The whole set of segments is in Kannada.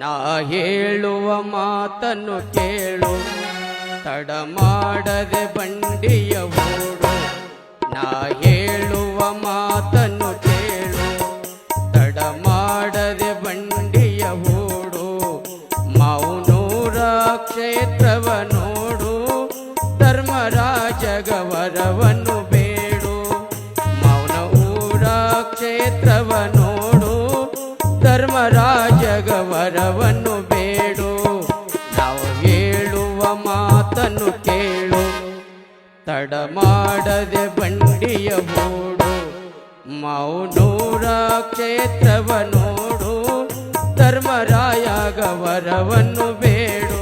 ನಾ ಹೇಳುವ ಮಾತನ್ನು ಕೇಳು, ತಡ ಮಾಡದೆ ಬಂಡಿಯ ಓಡು. ನಾ ಹೇಳುವ ಮಾತನ್ನು ಕೇಳು, ತಡ ಮಾಡದೆ ಬಂಡಿಯ ಓಡು. ಮೌನೂರ ಕ್ಷೇತ್ರವ ನೋಡು, ಧರ್ಮರಾಜಗ ವರವನ್ನು ಬೇಡು. ಮೌನೂರ ಕ್ಷೇತ್ರವ ನೋಡು, ಧರ್ಮರಾಜಗ ವರವನ್ನು ಬೇಡು. ನಾವು ಹೇಳುವ ಮಾತನ್ನು ಕೇಳು, ತಡ ಮಾಡದೆ ಬಂಡಿಯ ಓಡು. ಮೌನೂರ ಕ್ಷೇತ್ರವ ನೋಡು, ಧರ್ಮರಾಯಗ ವರವನ್ನು ಬೇಡು.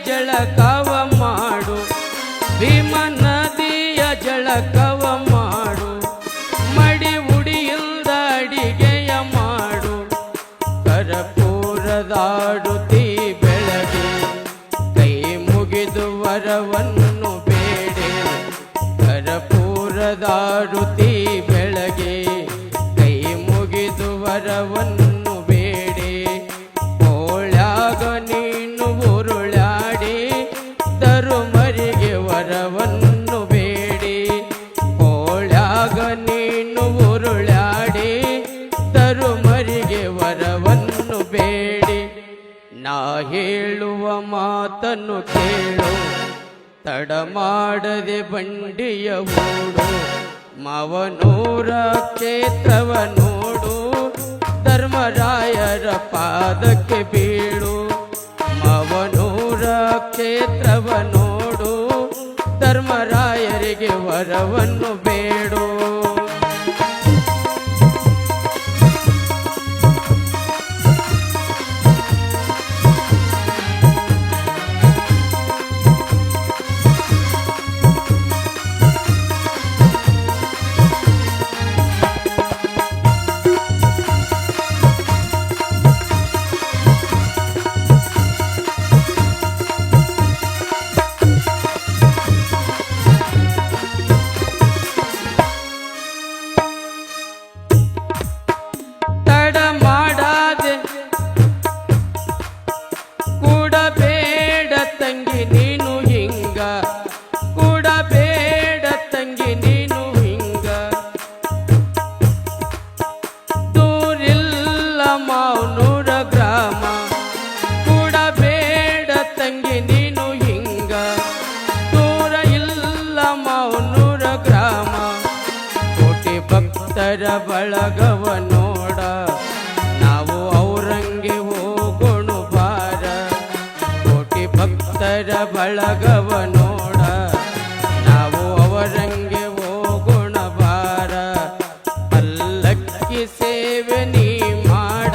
ಜಳಕವ ಮಾಡು, ಭೀಮ ನದಿಯ ಜಳಕವ ಮಾಡು. ಮಡಿ ಉಡಿಯಿಂದ ಅಡಿಗೆಯ ಮಾಡು, ಕರ್ಪೂರದಾಡುತ್ತೀ ಬೆಳಗ್ಗೆ. ಕೈ ಮುಗಿದು ವರವನ್ನು ಬೇಡೆ, ಕರ್ಪೂರದಾಡುತ್ತೀ ಬೆಳಗ್ಗೆ. ಕೈ ಮುಗಿದು ವರವನ್ನು ಬೇಡೆ. ಕೋಳ್ಯಾಗ ನೀನು ಉರುಳಾಡಿ, ಧರುಮರಿಗೆ ವರವನ್ನು ಬೇಡಿ. ಕೋಳ್ಯಾಗ ನೀನು ಉರುಳಾಡಿ, ಧರುಮರಿಗೆ ವರವನ್ನು ಬೇಡಿ. ನಾ ಹೇಳುವ ಮಾತನ್ನು ಕೇಳು, ತಡ ಮಾಡದೆ ಬಂಡಿಯ ಓಡು. ಮವನೂರ ಕ್ಷೇತ್ರವ ನೋಡು, ಧರ್ಮರಾಯರ ಪಾದಕ್ಕೆ ಬೀಳು. ಮವನೂರ ಕ್ಷೇತ್ರವ ನೋಡು, ಧರ್ಮರಾಯರಿಗೆ ವರವನ್ನು ಬೇಡು. ಮೌನೂರ ಗ್ರಾಮ ಕೂಡಬೇಡ ತಂಗಿ ನೀನು ಹಿಂಗ. ದೂರ ಇಲ್ಲ ಮೌನೂರ ಗ್ರಾಮ, ಕೋಟಿ ಭಕ್ತರ ಬಳಗವ ನೋಡ. ನಾವು ಔರಂಗೆ ಹೋಗೋಣ ಬಾರ, ಕೋಟಿ ಭಕ್ತರ ಬಳಗವ ನೋಡ. ನಾವು ಅವರಂಗೆ ಹೋಗೋಣ ಬಾರ. ಪಲ್ಲಕ್ಕಿ ಸೇವೆ ನೀ ಮಾಡ,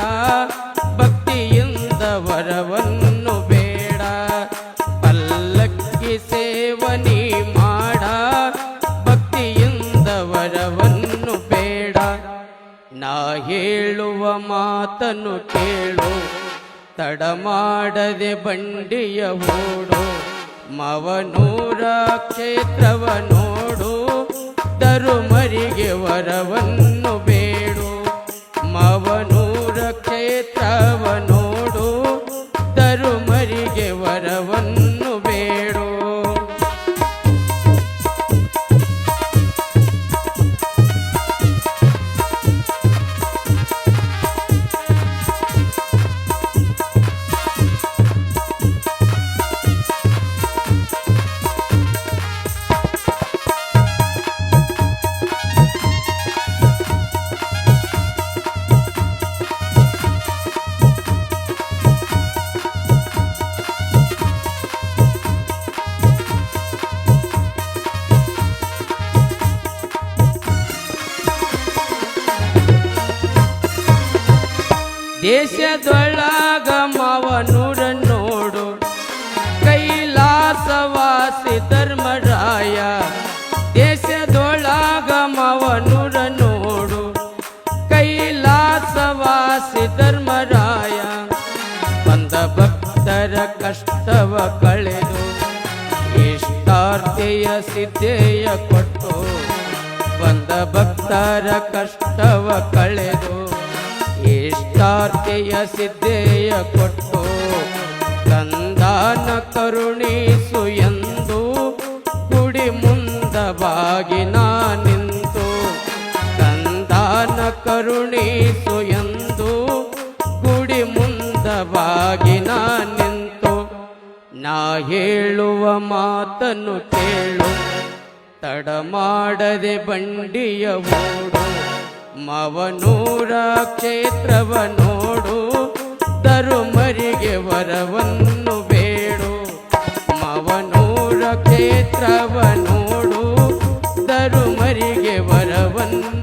ಭಕ್ತಿಯಿಂದ ವರವನ್ನು ಬೇಡ. ಪಲ್ಲಕ್ಕಿ ಸೇವೆ ನೀ ಮಾಡ, ಭಕ್ತಿಯಿಂದ ವರವನ್ನು ಬೇಡ. ನಾ ಹೇಳುವ ಮಾತನ್ನು ಕೇಳು, ತಡ ಮಾಡದೆ ಬಂಡಿಯ ಓಡು. ಮವನೂರ ಕ್ಷೇತ್ರವ ನೋಡು, ಧರುಮರಿಗೆ ವರವನ್ನು ಬೇಡು. ಮವನೂರ ಕ್ಷೇತ್ರವ ನೋಡು, ಧರುಮರಿಗೆ ವರವನ್ನು ಬೇಡು. ದೇಶದೊಳಗ ಮಾವನೂರ ನೋಡು, ಭಕ್ತರ ಕಷ್ಟವ ಕಳೆದು ಇಷ್ಟಾರ್ಥೆಯ ಸಿದ್ಧೆಯ ಕೊಟ್ಟು ಬಂದ ಭಕ್ತರ ಕಷ್ಟವ ಕಳೆದು ಇಷ್ಟಾರ್ಥೆಯ ಸಿದ್ಧೆಯ ಕೊಟ್ಟು ಕಂದಾನ ಕರುಣಿಸು ಎಂದು ಗುಡಿ ಮುಂದ ಬಾಗಿ ನಾ ನಿಂತು ಕಂದಾನ ಕರುಣಿಸು ಎಂದು ಗುಡಿ ಮುಂದ ಬಾಗಿ ನಾ ನಿಂತು ನಾ ಹೇಳುವ ಮಾತನ್ನು ಕೇಳು ತಡ ಮಾಡದೆ ಬಂಡಿಯ ಓಡು ಮವನೂರ ಕ್ಷೇತ್ರವ ನೋಡು ಧರುಮರಿಗೆ ವರವನ್ನು ಬೇಡು ಮವನೂರ ಕ್ಷೇತ್ರವ ನೋಡು ಧರುಮರಿಗೆ ವರವನ್ನು